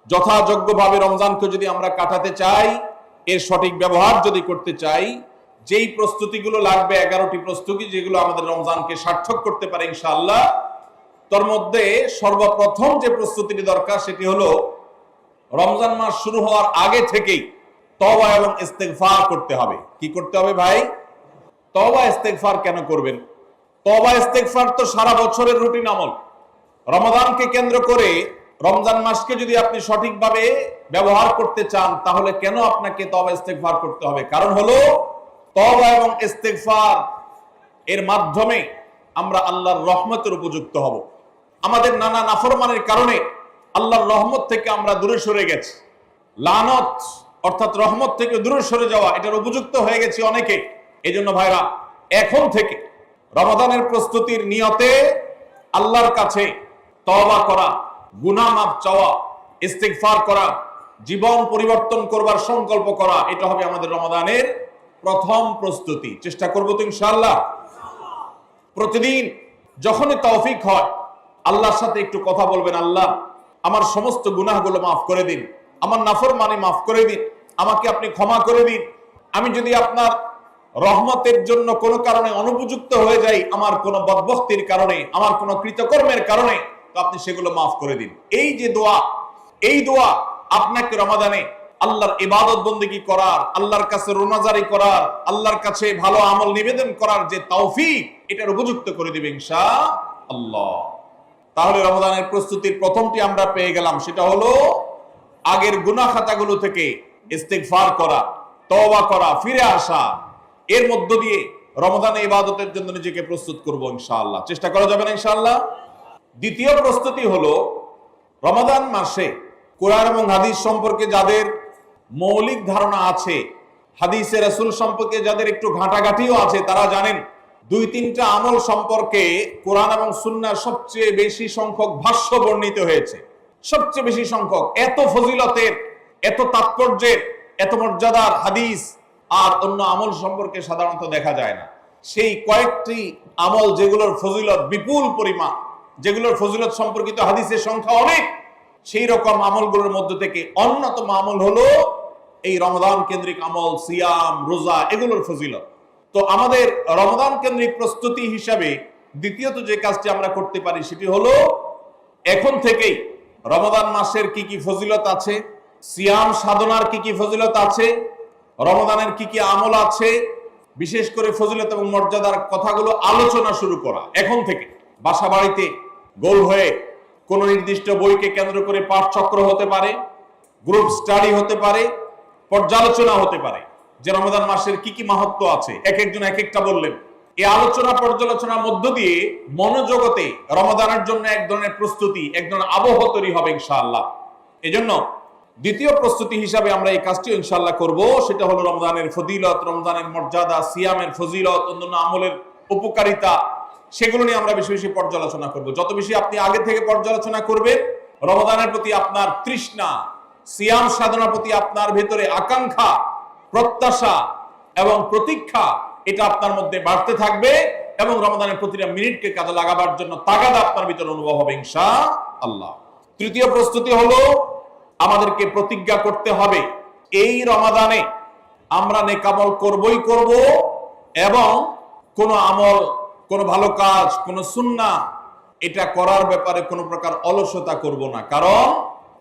যথাযোগ্যভাবে রমজানকে যদি আমরা কাটাতে চাই, এর সঠিক ব্যবহার যদি করতে চাই, যেই প্রস্তুতিগুলো লাগবে 11টি প্রস্তুতি, যেগুলো আমাদের রমজানকে সার্থক করতে পারে ইনশাআল্লাহ, তার মধ্যে সর্বপ্রথম যে প্রস্তুতিটি দরকার সেটি হলো রমজান মাস শুরু হওয়ার আগে থেকেই তওবা এবং ইস্তেগফার করতে হবে। কি করতে হবে ভাই? তওবা ইস্তেগফার কেন করবেন? তওবা ইস্তেগফার তো সারা বছরের রুটিন আমল। রমাদানকে কেন্দ্র করে রমজান মাসকে যদি আপনি সঠিকভাবে ব্যবহার করতে চান, তাহলে কেন আপনাকে তওবা ইস্তেগফার করতে হবে? কারণ হলো তওবা এবং ইস্তেগফার এর মাধ্যমে আমরা আল্লাহর রহমতের উপযুক্ত হব। আমাদের নানা নাফরমানের কারণে আল্লাহর রহমত থেকে আমরা দূরে সরে গেছি। লানত অর্থাৎ রহমত থেকে দূরে সরে যাওয়া, এটার উপযুক্ত হয়ে গেছি অনেকে। এই জন্য ভাইরা, এখন থেকে রমাদানের প্রস্তুতির নিয়তে আল্লাহর কাছে তওবা করা, গুনাহ মাফ চাওয়া, ইস্তেগফার করা, জীবন পরিবর্তন করবার সংকল্প করা, এটা হবে আমাদের রমাদানের প্রথম প্রস্তুতি। চেষ্টা করব তো ইনশাআল্লাহ। প্রতিদিন যখনই তৌফিক হয় আল্লাহর সাথে একটু কথা বলবেন, আল্লাহ আমার সমস্ত গুনাহগুলো মাফ করে দিন, আমার নাফরমানি মাফ করে দিন, আমাকে আপনি ক্ষমা করে দিন। আমি যদি আপনার রহমতের জন্য কোনো কারণে অনুপযুক্ত হয়ে যাই, আমার কোনো বদবখতির কারণে, আমার কোনো কৃতকর্মের কারণে, তো আপনি সেগুলো মাফ করে দিন। এই যে দোয়া, এই দোয়া আপনাকে রমাদানে আল্লাহর ইবাদত বন্দেগী করার, আল্লাহর কাছে রোনাজারি করার, আল্লাহর কাছে ভালো আমল নিবেদন করার যে তৌফিক, এটার উপযুক্ত করে দিবে ইনশাআল্লাহ। তাহলে রমাদানের প্রস্তুতির প্রথমটি আমরা পেয়ে গেলাম, সেটা হলো আগের গুনাহ খাতাগুলো থেকে ইস্তেগফার করা, তওবা করা, ফিরে আসা। এর মধ্য দিয়ে রমাদানে ইবাদতের জন্য নিজেকে প্রস্তুত করব ইনশাআল্লাহ। চেষ্টা করা যাবে না ইনশাআল্লাহ। দ্বিতীয় প্রস্তুতি হলো রমাদান মাসে কোরআন এবং হাদিস সম্পর্কে যাদের মৌলিক ধারণা আছে, হাদিসে রাসূল সম্পর্কে যাদের একটু ঘাটাঘাটিও আছে, তারা জানেন 2-3টা আমল সম্পর্কে কোরআন এবং সুন্নাহর সবচেয়ে বেশি সংখ্যক ভাষ্য বর্ণিত হয়েছে। সবচেয়ে বেশি সংখ্যক, এত ফজিলতের, এত তাৎপর্যের, এত মর্যাদার হাদিস আর অন্য আমল সম্পর্কে সাধারণত দেখা যায় না। সেই কয়েকটি আমল যেগুলোর ফজিলত বিপুল পরিমাণ, যেগুলোর ফজিলত সম্পর্কিত হাদিসের সংখ্যা অনেক, সেই রকম আমলগুলোর মধ্যে থেকে অন্যতম আমল হলো এই রমাদান কেন্দ্রিক আমল, সিয়াম, রোজা, এগুলোর ফজিলত। তো আমাদের রমাদান কেন্দ্রিক প্রস্তুতি হিসাবে দ্বিতীয়ত যে কাজটি আমরা করতে পারি সেটি হলো এখন থেকেই রমাদান মাসের কি কি ফজিলত আছে, সিয়াম সাধনার কি কি ফজিলত আছে, রমাদানের কি কি আমল আছে, বিশেষ করে ফজিলত এবং মর্যাদার কথাগুলো আলোচনা শুরু করা। এখন থেকে বাসা বাড়িতে গোল হয়ে কোন নির্দিষ্ট বইকে কেন্দ্র করে পাঠচক্র হতে পারে, গ্রুপ স্টাডি হতে পারে, পর্যালোচনা হতে পারে যে রমাদান মাসের কি কি মাহাত্ম্য আছে, এক একজন এক একটা বললেন। এই আলোচনা পর্যালোচনার মধ্য দিয়ে মনোজগতে রমাদানের জন্য এক ধরনের প্রস্তুতি, এক ধরনের আবহ তৈরি হবে ইনশাআল্লাহ। এজন্য দ্বিতীয় প্রস্তুতি হিসাবে আমরা এই কাজটি ইনশাআল্লাহ করব, সেটা হলো রমজানের ফজিলত, রমজানের মর্যাদা, সিয়ামের ফজিলত, অন্যান্য আমলের উপকারিতা, সেগুলো নিয়ে আমরা বেশি বেশি পর্যালোচনা করব। যত বেশি আপনি আগে থেকে পর্যালোচনা করবেন, রমাদানের প্রতি আপনার তৃষ্ণা, সিয়াম সাধনার প্রতি আপনার ভেতরে আকাঙ্ক্ষা, প্রত্যাশা এবং প্রতীক্ষা, এটা আপনার মধ্যে বাড়তে থাকবে এবং রমাদানের প্রতিটা মিনিটকে কাজে লাগাবার জন্য তাগাদা আপনার ভিতরে অনুভব হবে ইনশাআল্লাহ। তৃতীয় প্রস্তুতি হলো আমাদেরকে প্রতিজ্ঞা করতে হবে এই রমাদানে আমরা নেক আমল করবই করব এবং কোন আমল, কোন ভালো কাজ, কোন সুন্নাহ, এটা করার ব্যাপারে কোনো প্রকার অলসতা করব না। কারণ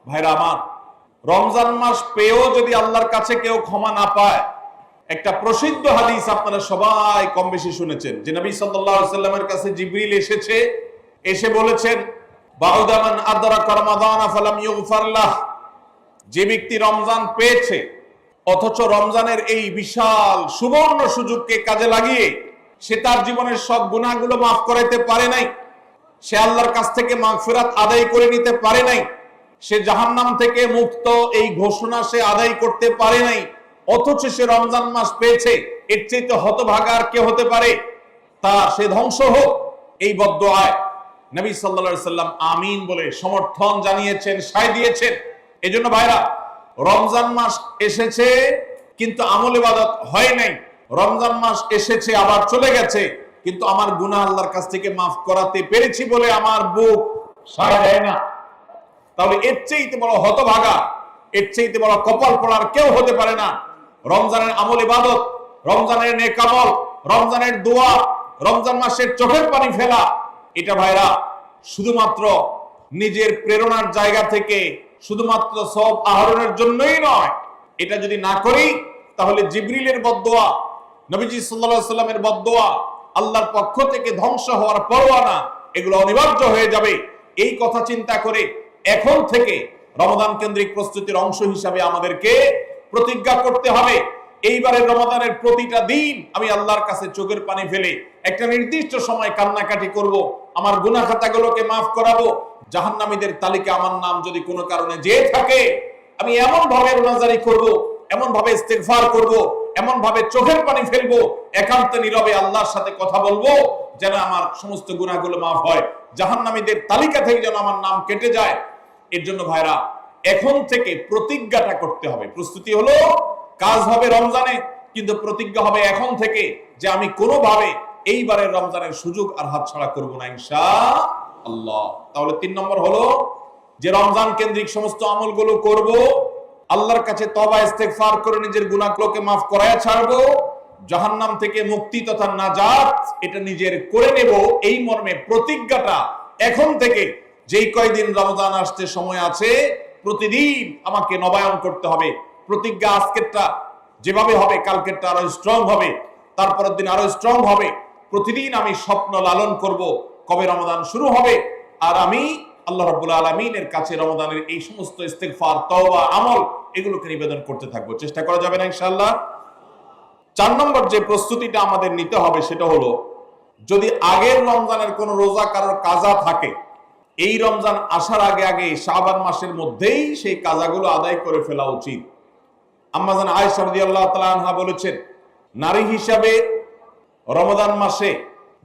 ভাইরা আমার, রমজান মাস পেয়েও যদি আল্লাহর কাছে কেউ ক্ষমা না পায়, একটা প্রসিদ্ধ হাদিস আপনারা সবাই কম বেশি শুনেছেন যে নবী সাল্লাল্লাহু আলাইহি ওয়াসাল্লামের কাছে জিবরিল এসেছে, এসে বলেছেন বাউদা মান আদরাকা রমাদান ফালাম ইগফার লাহ, যে ব্যক্তি রমজান পেয়েছে অথচ রমজানের এই বিশাল সুবর্ণ সুযোগকে কাজে লাগিয়ে সে তার জীবনের সব গুনাহগুলো মাফ করাইতে পারে নাই, সে আল্লাহর কাছ থেকে মাগফিরাত আদায় করে নিতে পারে নাই, সে জাহান্নাম থেকে মুক্ত এই ঘোষণা সে আদায় করতে পারে নাই, অথচ সে রমজান মাস পেয়েছে, এর চাইতে হতভাগা আর কে হতে পারে? তা সে ধ্বংস হোক, এই বদদুআয় নবী সাল্লাল্লাহু আলাইহি সাল্লাম আমিন বলে সমর্থন জানিয়েছেন, সায় দিয়েছেন। এজন্য ভাইরা, রমজান মাস এসেছে কিন্তু আমল ইবাদত হয় নাই, রমজান মাস এসেছে আবার চলে গেছে কিন্তু আমার গুনাহ আল্লাহর কাছ থেকে মাফ করাতে পেরেছি বলে আমার বুক সায় দেয় না, তাহলে এর চেয়ে বড় হতভাগা, এর চেয়ে বড় কপাল পড়ার কেউ হতে পারে না। রমজানের আমল ইবাদত, রমজানের নেক আমল, রমজানের দোয়া, রমজান মাসের চোখের পানি ফেলা, এটা ভাইরা শুধুমাত্র নিজের প্রেরণার জায়গা থেকে শুধুমাত্র সব আহরণের জন্যই নয়। এটা যদি না করি তাহলে জিবরিলের বদদোয়া, নবীজি সাল্লাল্লাহু আলাইহি সাল্লামের বদদোয়া, আল্লাহর পক্ষ থেকে ধ্বংস হওয়ার পরোয়ানা, এগুলো অনিবার্য হয়ে যাবে। এই কথা চিন্তা করে এখন থেকে রমাদান কেন্দ্রিক প্রস্তুতির অংশ হিসাবে আমাদেরকে প্রতিজ্ঞা করতে হবে, এইবারের রমাদানের প্রতিটা দিন আমি আল্লাহর কাছে চোখের পানি ফেলে একটা নির্দিষ্ট সময় কান্নাকাটি করব, আমার গুনাহ খাতাগুলোকে মাফ করাবো। জাহান্নামীদের তালিকা আমার নাম যদি কোনো কারণে যেয়ে থাকে, আমি এমন ভাবে রোনাজারি করব, এমন ভাবে ইস্তেগফার করব, এমন ভাবে চোখের পানি ফেলবো, একান্তে নীরবে আল্লাহর সাথে কথা বলবো, যেন আমার সমস্ত গুনাহগুলো মাফ হয়, জাহান্নামীদের তালিকা থেকে যেন আমার নাম কেটে যায়। এর জন্য ভাইরা এখন থেকে প্রতিজ্ঞাটা করতে হবে। প্রস্তুতি হলো, কাজ হবে রমজানে, কিন্তু প্রতিজ্ঞা হবে এখন থেকে যে আমি কোনোভাবে এইবারের রমজানের সুযোগ আর হাতছাড়া করব না ইনশাআল্লাহ। তাহলে 3 নম্বর হলো যে রমজান কেন্দ্রিক সমস্ত আমলগুলো করব, আল্লাহর কাছে তওবা ইস্তেগফার করে নিজের গুনাহগুলোকে মাফ করায়া ছাড়বো, জাহান্নাম থেকে মুক্তি তথা নাজাত এটা নিজের করে নেব। এই মর্মে প্রতিজ্ঞাটা এখন থেকে, যেই কয়দিন রমজান আসতে সময় আছে, প্রতিদিন আমাকে নবায়ন করতে হবে। প্রতিজ্ঞা আজকেরটা যেভাবে হবে, কালকেরটা আরো স্ট্রং হবে, তারপরের দিন আরো স্ট্রং হবে। প্রতিদিন আমি স্বপ্ন লালন করব কবে রমাদান শুরু হবে, আর আমি আল্লাহ রাব্বুল আলামিনের কাছে রমাদানের এই সমস্ত ইস্তেগফার, তওবা, আমল এগুলোকে নিবেদন করতে থাকবো। চেষ্টা করা যাবে না ইনশাআল্লাহ। 4 নম্বর যে প্রস্তুতিটা আমাদের নিতে হবে সেটা হলো, যদি আগের রমজানের কোনো রোজা কারোর কাজা থাকে, এই রমজান আসার আগে আগে শাবান মাসের মধ্যেই সেই কাজাগুলো আদায় করে ফেলা উচিত। আম্মা জান আয়েশা রাদিয়াল্লাহু তাআলা আনহা বলেছেন, নারী হিসাবে রমাদান মাসে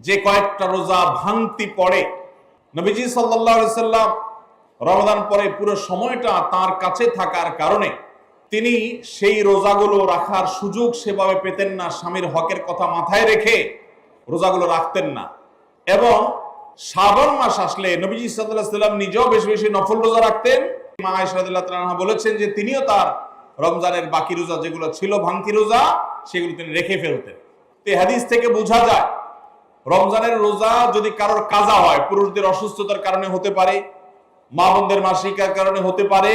যে কয়েকটা রোজা ভাঙতি পড়ে, নবীজি সাল্লাল্লাহু আলাইহি সাল্লাম রমাদান পরে পুরো সময়টা তার কাছে থাকার কারণে তিনি সেই রোজাগুলো রাখার সুযোগ সেভাবে পেতেন না। স্বামীর হকের কথা মাথায় রেখে রোজাগুলো রাখতেন না। এবং শাবান মাস আসলে নবীজি সাল্লাল্লাহু আলাইহি সাল্লাম নিজেও বেশি বেশি নফল রোজা রাখতেন। মা আয়েশা রাদিয়াল্লাহু তাআলা আনহা বলেছেন যে তিনিও তার রমজানের বাকি রোজা যেগুলো ছিল ভাঙতি রোজা, সেগুলো তিনি রেখে ফেলতেন। তো এই হাদিস থেকে বোঝা যায়, রমজানের রোজা যদি কারোর কাজা হয়, পুরুষদের অসুস্থতার কারণে হতে পারে, মা বোনদের মাসিকার কারণে হতে পারে,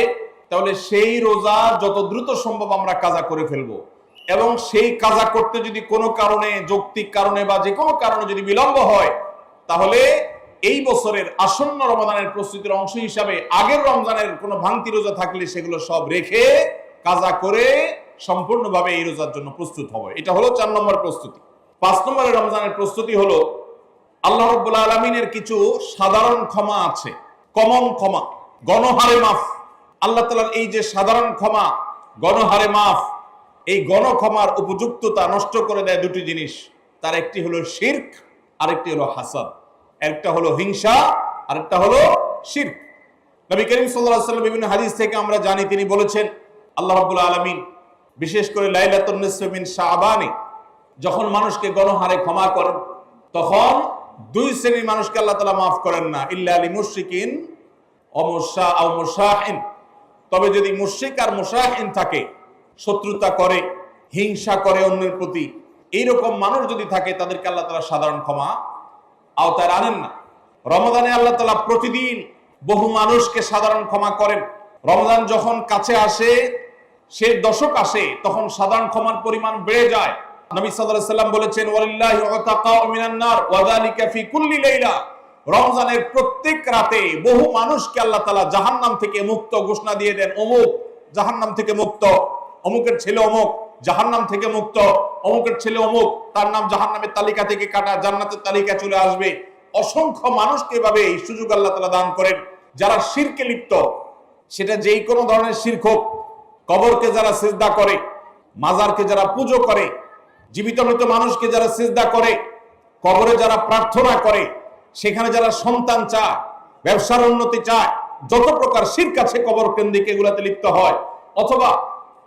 তাহলে সেই রোজা যত দ্রুত সম্ভব আমরা কাজা করে ফেলবো। এবং সেই কাজা করতে যদি কোনো কারণে, যৌক্তিক কারণে বা যে কোনো কারণে যদি বিলম্ব হয়, তাহলে এই বছরের আসন্ন রমাদানের প্রস্তুতির অংশ হিসাবে আগের রমজানের কোনো ভাঙতি রোজা থাকলে সেগুলো সব রেখে কাজা করে সম্পূর্ণভাবে এই রোজার জন্য প্রস্তুত হবে। এটা হলো 4 নম্বর প্রস্তুতি। 5 নম্বরের রমজানের প্রস্তুতি হলো, আল্লাহ রাব্বুল আলামিনের কিছু সাধারণ ক্ষমা আছে, কমন ক্ষমা, গণহারে মাফ। আল্লাহ তাআলার এই যে সাধারণ ক্ষমা, গণহারে মাফ, এই গণক্ষমার উপযুক্ততা নষ্ট করে দেয় দুটি জিনিস। তার একটি হলো শিরক, আরেকটি হলো হাসাদ। একটা হলো হিংসা, আরেকটা হলো শিরক। নবী করিম সাল্লাল্লাহু আলাইহি ওয়াসাল্লাম বিভিন্ন হাদিস থেকে আমরা জানি, তিনি বলেছেন, আল্লাহ রাব্বুল আলামিন বিশেষ করে লাইলাতুন নিসফি মিন শাবানে যখন মানুষকে গণহারে ক্ষমা করেন, তখন 2 শ্রেণীর মানুষকে আল্লাহ তাআলা মাফ করেন না, ইল্লা লিল মুশরিকিন আও মুশাহিন। তবে যদি মুশরিক আর মুশাহিন থাকে, শত্রুতা করে, হিংসা করে অন্যের প্রতি, এইরকম মানুষ যদি থাকে, তাদেরকে আল্লাহ তাআলা সাধারণ ক্ষমা আওতায় আনেন না। রমাদানে আল্লাহ তাআলা প্রতিদিন বহু মানুষকে সাধারণ ক্ষমা করেন। রমজান যখন কাছে আসে, সে দশক আসে, তখন সাধারণ ক্ষমার পরিমাণ বেড়ে যায়। নবী সাল্লাল্লাহু আলাইহি সাল্লাম বলেছেন, ওয়ালিল্লাহি উতাকাউ মিনান নার ওয়া যালিকা ফি কুল্লি লাইলা। রমজানের প্রত্যেক রাতে বহু মানুষকে আল্লাহ তাআলা জাহান্নাম থেকে মুক্ত ঘোষণা দিয়ে দেন। অমুক জাহান্নাম থেকে মুক্ত, অমুকের ছেলে অমুক জাহান্নাম থেকে মুক্ত, অমুকের ছেলে অমুক, তার নাম জাহান্নামের তালিকা থেকে কাটা, জান্নাতের তালিকা চলে আসবে। অসংখ্য মানুষকে এভাবে এই সুযোগ আল্লাহ তাআলা দান করেন। যারা শিরকে লিপ্ত, সেটা যেই কোনো ধরনের শিরক হোক, কবরকে যারা সিজদা করে, মাজারকে যারা পুজো করে, জীবিত মৃত মানুষকে যারা সিজদা করে, কবরে যারা প্রার্থনা করে, সেখানে যারা সন্তান চায়, ব্যবসার উন্নতি চায়, যত প্রকার শিরক আছে কবর কেন্দ্রিক এগুলাতে লিপ্ত হয়, অথবা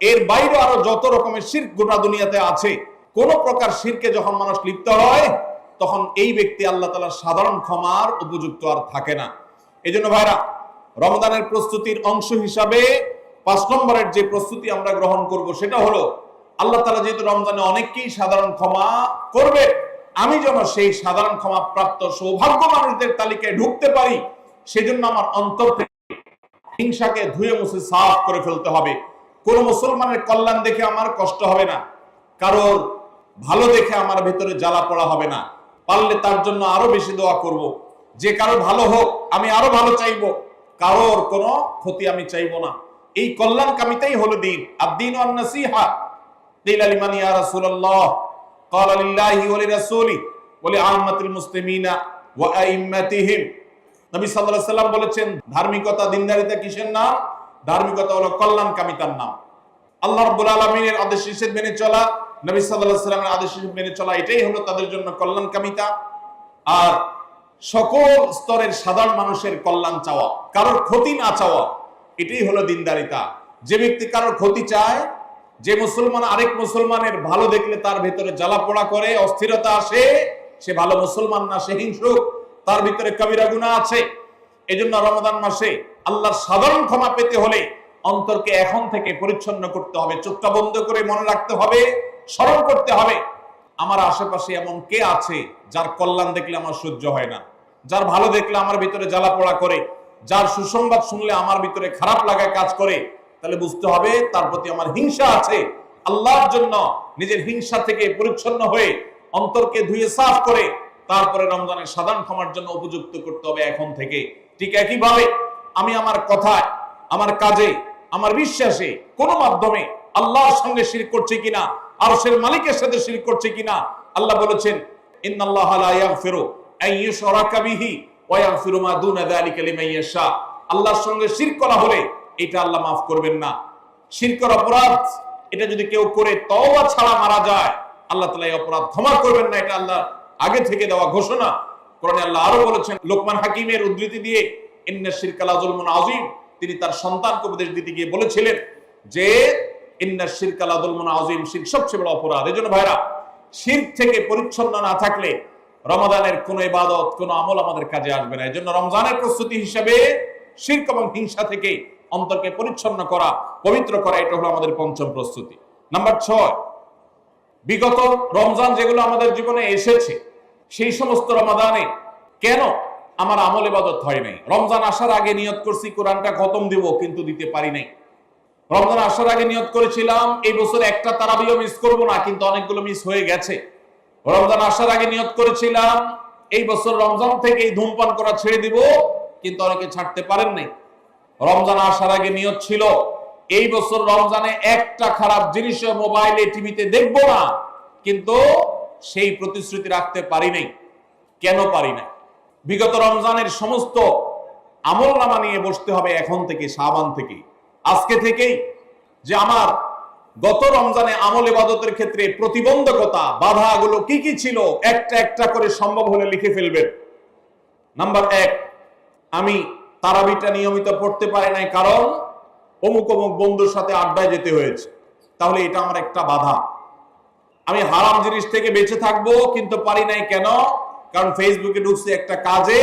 এর বাইরে আরো যত রকমের শিরক গোটা দুনিয়াতে আছে, কোন প্রকার শিরকে যখন মানুষ লিপ্ত হয়, তখন এই ব্যক্তি আল্লাহ তাআলার সাধারণ ক্ষমার উপযুক্ত আর থাকে না। এই জন্য ভাইরা, রমজানের প্রস্তুতির অংশ হিসাবে 5 নম্বরের যে প্রস্তুতি আমরা গ্রহণ করব সেটা হলো, আল্লাহ তাআলা যেহেতু রমজানে অনেককেই সাধারণ ক্ষমা করবে, আমি যেন সেই সাধারণ ক্ষমা প্রাপ্ত সৌভাগ্য মানুষদের তালিকায় ঢুকতে পারি, সেজন্য আমার অন্তর থেকে হিংসাকে ধুয়ে মুছে সাফ করে ফেলতে হবে। কোন মুসলমানের কল্যাণ দেখে আমার কষ্ট হবে না, কারোর ভালো দেখে আমার ভিতরে জ্বালা পড়া হবে না। পারলে তার জন্য আরো বেশি দোয়া করব, যে কারো ভালো হোক আমি আরো ভালো চাইবো, কারোর কোনো ক্ষতি আমি চাইবো না। এই কল্যাণ কামিতাই হলো দিন। আদ-দীনু আন-নাসীহা। কিলা লিমান ইয়া রাসূলুল্লাহ? ক্বালা লিল্লাহি ওয়া লিরাসূলিহি ওয়া লিআম্মাতিল মুসলিমিনা ওয়া আইম্মাতিহিম। নবী সাল্লাল্লাহু আলাইহি সাল্লাম বলেছেন, ধার্মিকতা, দিনদারিতা কিসের নাম? ধার্মিকতা হলো কল্যাণ কামিতার নাম। আল্লাহ রাব্বুল আলামিনের আদেশ নিষেধ মেনে চলা, নবী সাল্লাল্লাহু আলাইহি সাল্লামের আদেশ নিষেধ মেনে চলা, এটাই হলো তাদের জন্য কল্যাণ কামিতা। আর সকল স্তরের সাধারণ মানুষের কল্যাণ চাওয়া, কারোর ক্ষতি না চাওয়া, এটাই হলো দিনদারিতা। যে ব্যক্তি কারোর ক্ষতি চায়, যে মুসলমান আরেক মুসলমানের ভালো দেখলে তার ভেতরে জ্বালা পোড়া করে, অস্থিরতা আসে, সে ভালো মুসলমান না, সে হিংসুক, তার ভিতরে কবিরা গুনাহ আছে। এজন্য রমাদান মাসে আল্লাহর সাধারণ ক্ষমা পেতে হলে অন্তরকে এখন থেকে পরিচ্ছন্ন করতে হবে, চোখটা বন্ধ করে মনে রাখতে হবে, স্মরণ করতে হবে, আমার আশেপাশে এমন কে আছে যার কল্যাণ দেখলে আমার সহ্য হয় না, যার ভালো দেখলে আমার ভিতরে জ্বালা পোড়া করে, যার সুসংবাদ শুনলে আমার ভিতরে খারাপ লাগা কাজ করে, তাহলে বুঝতে হবে তার প্রতি আমার হিংসা আছে। আল্লাহর জন্য নিজের হিংসা থেকে পরিচ্ছন্ন হয়ে অন্তরকে ধুয়ে সাফ করে তারপরে রমজানের সাধারণ ক্ষমার জন্য উপযুক্ত করতে হবে এখন থেকে। ঠিক একইভাবে আমি আমার কথায়, আমার কাজে, আমার বিশ্বাসে কোনো মাধ্যমে আল্লাহর সঙ্গে শিরক করছি কিনা, আরশের মালিকের সাথে শিরক করছি কিনা, আল্লাহ বলেছেন, ইন্নাল্লাহা লা ইয়াগফিরু আন ইউশরাকা বিহি ওয়া ইয়াগফিরু মা দুনা যালিকা লিমান ইয়াশা। আল্লাহর সঙ্গে শিরক করা হলে এটা আল্লাহ মাফ করবেন না। শিরকের অপরাধ এটা যদি কেউ করে তওবা ছাড়া মারা যায়, আল্লাহ তাআলা এই অপরাধ ক্ষমা করবেন না, এটা আল্লাহ আগে থেকে দেওয়া ঘোষণা। কোরআনে আল্লাহ আরো বলেছেন, লোকমান হাকিমের উদ্ধৃতি দিয়ে, ইন্নাশ শিরকা লা যুলমুন আযীম, তিনি তার সন্তানকে উপদেশ দিতে গিয়ে বলেছিলেন যে ইন্নাশ শিরকা লা যুলমুন আযীম, শিরক সবচেয়ে বড় অপরাধ। এজন্য ভাইরা, শিরক থেকে পরিচ্ছন্ন না থাকলে রমাদানের কোন ইবাদত, কোন আমল আমাদের কাজে আসবে না। এজন্য রমজানের প্রস্তুতি হিসেবে শিরক এবং হিংসা থেকে অন্তরকে পরিচ্ছন্ন করা, পবিত্র করা, এটা হলো আমাদের পঞ্চম প্রস্তুতি। নাম্বার 6, বিগত রমজান যেগুলো আমাদের জীবনে এসেছে, সেই সমস্ত রমাদানে কেন আমার আমল ইবাদত হয় নাই? রমজান আসার আগে নিয়ত করছি কোরআনটা খতম দিব, কিন্তু দিতে পারি নাই। রমজান আসার আগে নিয়ত করেছিলাম এই বছর একটা তারাবিও মিস করব না, কিন্তু অনেকগুলো মিস হয়ে গেছে। রমজান আসার আগে নিয়ত করেছিলাম এই বছর রমজান থেকে ধূমপান করা ছেড়ে দিব, কিন্তু অনেকে ছাড়তে পারেন নাই। রমজান আসার আগে নিয়ত ছিল এই বছর রমজানে একটা খারাপ জিনিসও মোবাইলে, টিভিতে দেখবো না, কিন্তু সেই প্রতিশ্রুতি রাখতে পারি নাই। কেন পারি নাই? বিগত রমজানের সমস্ত আমলনামা নিয়ে বসতে হবে এখন থেকে, শাবান থেকে, আজকে থেকেই, যে আমার গত রমজানে আমল ইবাদতের ক্ষেত্রে প্রতিবন্ধকতা, বাধাগুলো কি কি ছিল, একটা একটা করে সম্ভব হলে লিখে ফেলবেন। নাম্বার 1, আমি তারাবিটা নিয়মিত পড়তে পারি নাই, কারণ অমুক অমুক বন্ধুর সাথে আড্ডায় যেতে হয়েছে, তাহলে এটা আমার একটা বাধা। আমি হারাম জিনিস থেকে বেঁচে থাকবো, কিন্তু পারি নাই, কেন? কারণ ফেসবুকে ঢুকছে একটা কাজে,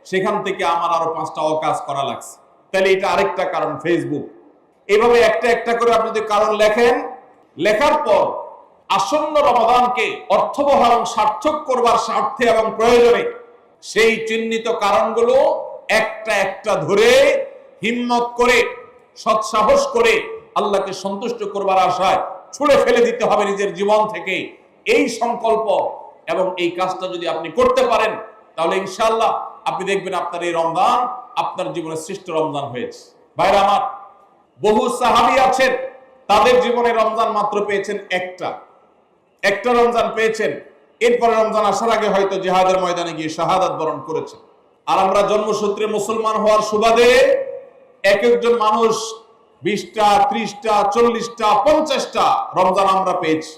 সেখান থেকে আমার আরো 5টা অকাজ করা লাগছে, তাহলে এটা আরেকটা কারণ, ফেসবুক। এভাবে একটা একটা করে আপনি যদি কারণ লেখেন, লেখার পর আসন্ন রমাদানকে অর্থবহ এবং সার্থক করবার স্বার্থে এবং প্রয়োজনে সেই চিহ্নিত কারণগুলো একটা একটা ধরে হিম্মত করে, সৎসাহস করে আল্লাহকে সন্তুষ্ট করবার আশায় ছুঁড়ে ফেলে দিতে হবে নিজের জীবন থেকে। এই সংকল্প এবং এই কাজটা যদি আপনি করতে পারেন, তাহলে ইনশাআল্লাহ আপনি দেখবেন আপনার এই রমজান আপনার জীবনে শ্রেষ্ঠ রমজান হয়েছে। ভাইরা আমার, বহু সাহাবী আছেন, তাদের জীবনে রমজান মাত্র পেয়েছেন একটা রমজান পেয়েছেন, এরপরে রমজান আসার আগে হয়তো জিহাদের ময়দানে গিয়ে শাহাদাত বরণ করেছেন। আর আমরা জন্মসূত্রে মুসলমান হওয়ার সুবাদে এক একজন মানুষ 20টা, 30টা, 40টা, 50টা রমজান আমরা পেয়েছি।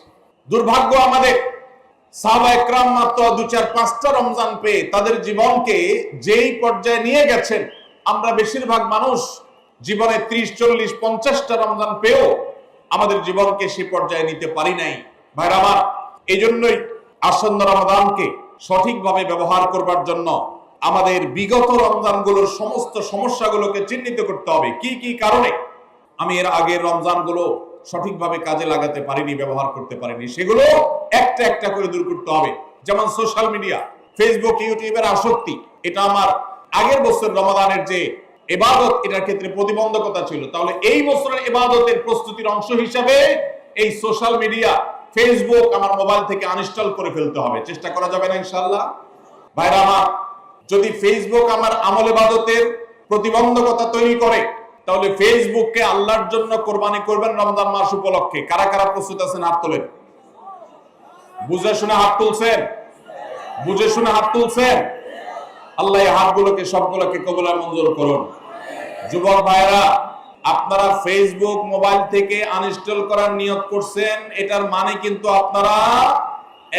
দুর্ভাগ্য আমাদের, সাহাবা একরাম মাত্র 2, 4, 5টা রমজান পেয়ে তাদের জীবনকে যেই পর্যায়ে নিয়ে গেছেন, আমরা বেশিরভাগ মানুষ জীবনে 30, 40, 50টা রমজান পেয়েও আমাদের জীবনকে সেই পর্যায়ে নিতে পারি নাই। ভাইরা আমার, এই জন্যই আসন্ন রমাদানকে সঠিকভাবে ব্যবহার করবার জন্য আমাদের বিগত রমজানগুলোর সমস্ত সমস্যাগুলোকে চিহ্নিত করতে হবে। কি কি কারণে আমি এর আগের রমজানগুলো সঠিকভাবে কাজে লাগাতে পারিনি, ব্যবহার করতে পারিনি, সেগুলো একটা একটা করে দূর করতে হবে। যেমন সোশ্যাল মিডিয়া, ফেসবুক, ইউটিউবের আসক্তি, এটা আমার আগের বছর রমাদানের যে ইবাদত, এটার ক্ষেত্রে প্রতিবন্ধকতা ছিল। তাহলে এই বছরের ইবাদতের প্রস্তুতির অংশ হিসাবে এই সোশ্যাল মিডিয়া, ফেসবুক আমার মোবাইল থেকে আনইনস্টল করে ফেলতে হবে। চেষ্টা করা যাবে না ইনশাআল্লাহ? ভাইরা আমার, যদি ফেসবুক আমার আমল ইবাদতের প্রতিবন্ধকতা তৈরি করে, তাহলে ফেসবুককে আল্লাহর জন্য কোরবানি করবেন রমজান মাস উপলক্ষে। কারা কারা প্রস্তুত আছেন হাত তোলেন। বুঝে শুনে হাত তুলছেন? বুঝে শুনে হাত তুলছেন? আল্লাহ এই হাতগুলোকে সবগুলোকে কবুল আর মঞ্জুর করুন। যুবক ভাইরা, আপনারা ফেসবুক মোবাইল থেকে আনইনস্টল করার নিয়ত করছেন, এটার মানে কিন্তু আপনারা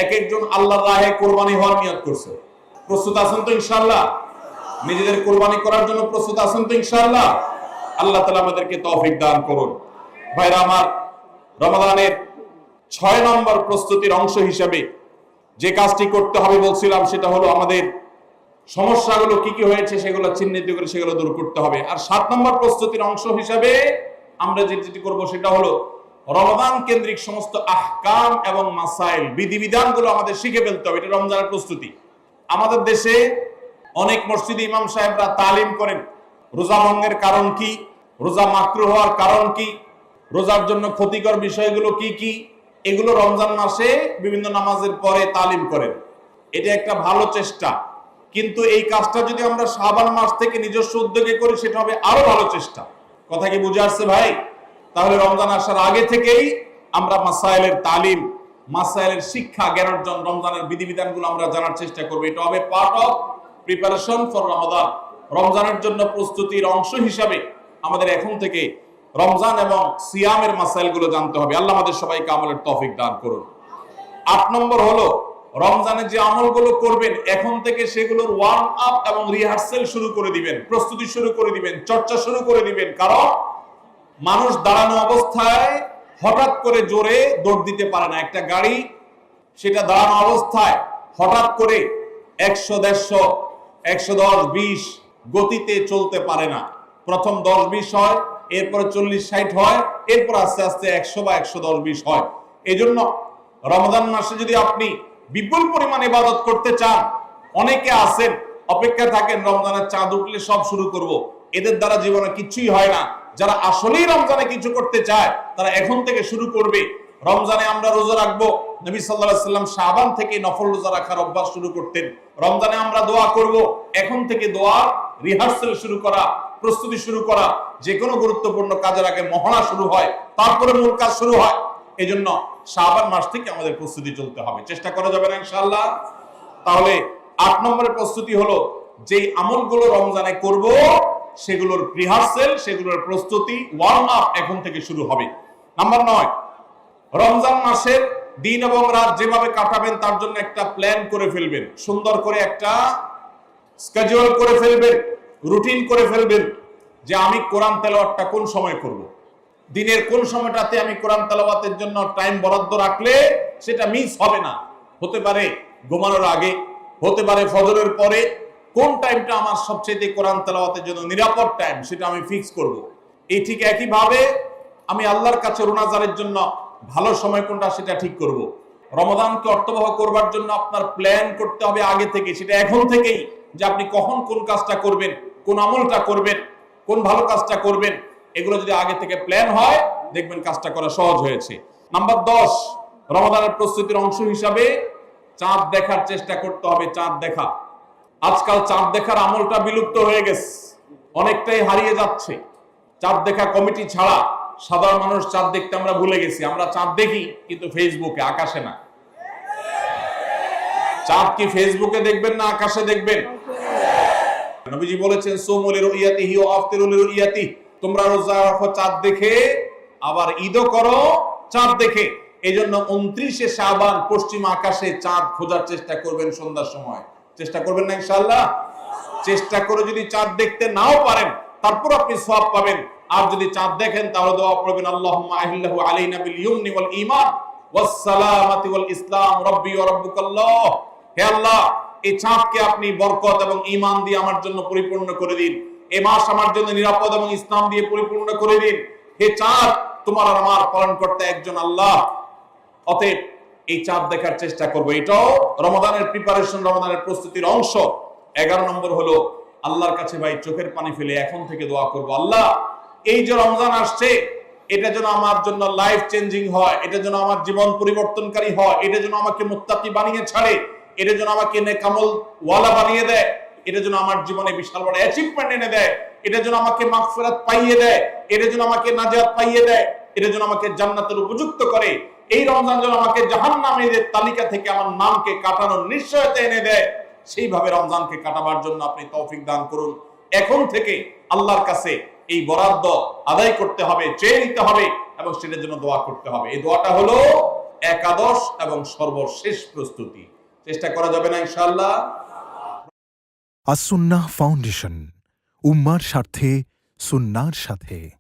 এক একজন আল্লাহর রাহে কোরবানি হওয়ার নিয়ত করছেন। প্রস্তুত আছেন তো ইনশাআল্লাহ? নিজেদের কোরবানি করার জন্য প্রস্তুত আছেন তো ইনশাআল্লাহ? আল্লাহ তাআলা আমাদেরকে তৌফিক দান করুন। ভাইরা আমার, রমাদানের 6 নম্বর প্রস্তুতির অংশ হিসেবে যে কাজটি করতে হবে বলছিলাম, সেটা হলো আমাদের সমস্যাগুলো কি কি হয়েছে সেগুলো চিহ্নিত করে সেগুলো দূর করতে হবে। আর 7 নম্বর প্রস্তুতির অংশ হিসেবে আমরা যেটি করব সেটা হলো রমাদান কেন্দ্রিক সমস্ত আহকাম এবং মাসাইল, বিধিবিধানগুলো আমাদের শিখে ফেলতে হবে। এটা রমজানের প্রস্তুতি। আমাদের দেশে অনেক মসজিদে ইমাম সাহেবরা তালিম করেন রোজা ভঙ্গের কারণ কি, রোজা মাকরুহ হওয়ার কারণ কি, রোজার জন্য ক্ষতিকর বিষয়গুলো কি কি, এগুলো রমজান মাসে বিভিন্ন নামাজের পরে তালিম করেন। এটা একটা ভালো চেষ্টা, কিন্তু এই কাজটা যদি আমরা শাবান মাস থেকে নিজস্ব উদ্যোগে করি সেটা হবে আরো ভালো চেষ্টা। কথা কি বুঝে আসছে ভাই? তাহলে রমজান আসার আগে থেকেই আমরা মাসাইলের তালিম, মাসাইলের শিক্ষা, জ্ঞান অর্জন, রমজানের বিধিবিধানগুলো আমরা জানার চেষ্টা করব। এটা হবে পার্ট অফ প্রিপারেশন ফর রমাদান। রমজানের জন্য প্রস্তুতির অংশ হিসাবে আমাদের এখন থেকে রমজান এবং সিয়ামের মাসাইলগুলো জানতে হবে। আল্লাহ আমাদের সবাইকে আমলের তৌফিক দান করুন। 8 নম্বর হলো রমজানে যে আমলগুলো করবেন এখন থেকে সেগুলোর ওয়ার্ম আপ এবং রিহার্সেল শুরু করে দিবেন, প্রস্তুতি শুরু করে দিবেন, চর্চা শুরু করে দিবেন। কারণ মানুষ দাঁড়ানো অবস্থায় হঠাৎ করে জোরে দৌড় দিতে পারে না। একটা গাড়ি সেটা দাঁড়ানো অবস্থায় হঠাৎ করে 100, 150, 110, 20 গতিতে চলতে পারে না। প্রথম 10, 20 হয়, এরপরে 40, 60 হয়, এরপর আস্তে আস্তে 100 বা 110, 20 হয়। এই জন্য রমজান মাসে যদি আপনি বিপুল পরিমাণ ইবাদত করতে চান, অনেকে আছেন অপেক্ষা থাকেন রমজানের চাঁদ উঠলে সব শুরু করব, এদের দ্বারা জীবনে কিছুই হয় না। যারা আসলেই রমজানে কিছু করতে চায় তারা এখন থেকে শুরু করবে। রমজানে আমরা রোজা রাখবো, নবী সাল্লাল্লাহু আলাইহি সাল্লাম শাবান থেকে নফল রোজা রাখার অভ্যাস শুরু করতেন। রমজানে আমরা দোয়া করব, এখন থেকে দোয়া রিহার্সাল শুরু করা, প্রস্তুতি শুরু করা। যে কোনো গুরুত্বপূর্ণ কাজের আগে মহড়া শুরু হয়, তারপরে মূল কাজ শুরু হয়। এই জন্য শাবান মাস থেকে আমাদের প্রস্তুতি চলতে হবে। চেষ্টা করা যাবে না ইনশাআল্লাহ? তাহলে 8 নম্বরের প্রস্তুতি হলো যেই আমলগুলো রমজানে করব সেগুলোর রিহার্সেল, সেগুলোর প্রস্তুতি, ওয়ার্ম আপ এখন থেকে শুরু হবে। নাম্বার 9, রমজান মাসের দিন এবং রাত যেভাবে কাটাবেন তার জন্য একটা প্ল্যান করে ফেলবেন, সুন্দর করে একটা স্কেডিউল করে ফেলবেন, রুটিন করে ফেলবেন যে আমি কোরআন তেলাওয়াতটা কোন সময় করব। দিনের কোন সময়টাতে আমি কোরআন তেলাওয়াতের জন্য টাইম বরাদ্দ রাখলে সেটা মিস হবে না। হতে পারে ঘুমানোর আগে, হতে পারে ফজরের পরে। কোন টাইমটা আমার সবচেয়ে কোরআন তেলাওয়াতের জন্য নিরাপদ টাইম সেটা আমি ফিক্স করব। এই ঠিক একইভাবে আমি আল্লাহর কাছে রোনাজারের জন্য ভালো সময় কোনটা সেটা ঠিক করব। রমাদানকে অর্থবহ করবার জন্য আপনার প্ল্যান করতে হবে আগে থেকে, সেটা এখন থেকেই, যে আপনি কখন কোন কাজটা করবেন, কোন আমলটা করবেন, কোন ভালো কাজটা করবেন। এগুলো যদি আগে থেকে প্ল্যান হয় দেখবেন কাজটা করা সহজ হয়েছে। নাম্বার 10, রমাদানের প্রস্তুতির অংশ হিসাবে চাঁদ দেখার চেষ্টা করতে হবে। চাঁদ দেখা, আজকাল চাঁদ দেখার আমলটা বিলুপ্ত হয়ে গেছে, অনেকটাই হারিয়ে যাচ্ছে। চাঁদ দেখা কমিটি ছাড়া সাধারণ মানুষ চাঁদ দেখতে আমরা ভুলে গেছি। আমরা চাঁদ দেখি কিন্তু ফেসবুকে, আকাশে না। চাঁদ কি ফেসবুকে দেখবেন না আকাশে দেখবেন? নবীজি বলেছেন সুমু লিরুইয়াতিহি ওয়া আফতিরু লিরুইয়াতিহি, তোমরা রোজা রাখো চাঁদ দেখে, আবার ঈদও করো চাঁদ দেখে। এইজন্য 29শে শাবান পশ্চিম আকাশে চাঁদ খোঁজার চেষ্টা করবেন সন্ধ্যার সময়। চেষ্টা করবেন না ইনশাআল্লাহ? চেষ্টা করে যদি চাঁদ দেখতে নাও পারেন তারপর আপনি সওয়াব পাবেন। আর যদি চাঁদ দেখেন তাহলে দোয়া করবেন আল্লাহুম্মা আহিল্লাহু আলাইনা বিল ইয়ুমনি ওয়াল ঈমান ওয়াস সালামাতি ওয়াল ইসলাম রাব্বি ওয়া রাব্বুকাল্লাহ। হে আল্লাহ, এই চাঁদকে আপনি বরকত এবং ঈমান দিয়ে আমার জন্য পরিপূর্ণ করে দিন। এই মাস আমার জন্য নিরাপদ এবং ইসলাম দিয়ে পরিপূর্ণ করে দিন। হে চাঁদ, তোমার আর আমার পালনকর্তা একজন আল্লাহ। অতএব এই চাঁদ দেখার চেষ্টা করব। এটাও রমাদানের প্রিপারেশন, রমাদানের প্রস্তুতির অংশ। 11 নম্বর হলো আল্লাহর কাছে ভাই চোখের পানি ফেলে এখন থেকে দোয়া করব, আল্লাহ এই যে রমজান আসছে এটা যেন আমার জন্য লাইফ চেঞ্জিং হয়, এটা যেন আমার জীবন পরিবর্তনকারী হয়, এটা যেন আমাকে মুত্তাকি বানিয়ে ছাড়ে, এটা যেন আমাকে নেকামল ওয়ালা বানিয়ে দেয়, এটা যেন আমার জীবনে বিশাল বড় অ্যাচিভমেন্ট এনে দেয়, এটা যেন আমাকে মাগফিরাত পাইয়ে দেয়, এটা যেন আমাকে নাজাত পাইয়ে দেয়, এটা যেন আমাকে জান্নাতের উপযুক্ত করে। এই রমজান যেন আমাকে জাহান্নামীদের তালিকা থেকে আমার নামকে কাটানোর নিশ্চয়তা এনে দেয়। সেইভাবে রমজানকে কাটাবার জন্য আপনি তৌফিক দান করুন। এখন থেকে আল্লাহর কাছে এই বরাদ্দ আদায় করতে হবে, চেয়ে নিতে হবে এবং সেটার জন্য দোয়া করতে হবে। এই দোয়াটা হলো একাদশ এবং সর্বশেষ প্রস্তুতি। চেষ্টা করা যাবে না ইনশাআল্লাহ? আস-সুন্নাহ ফাউন্ডেশন, উম্মার স্বার্থে সুন্নাহর সাথে।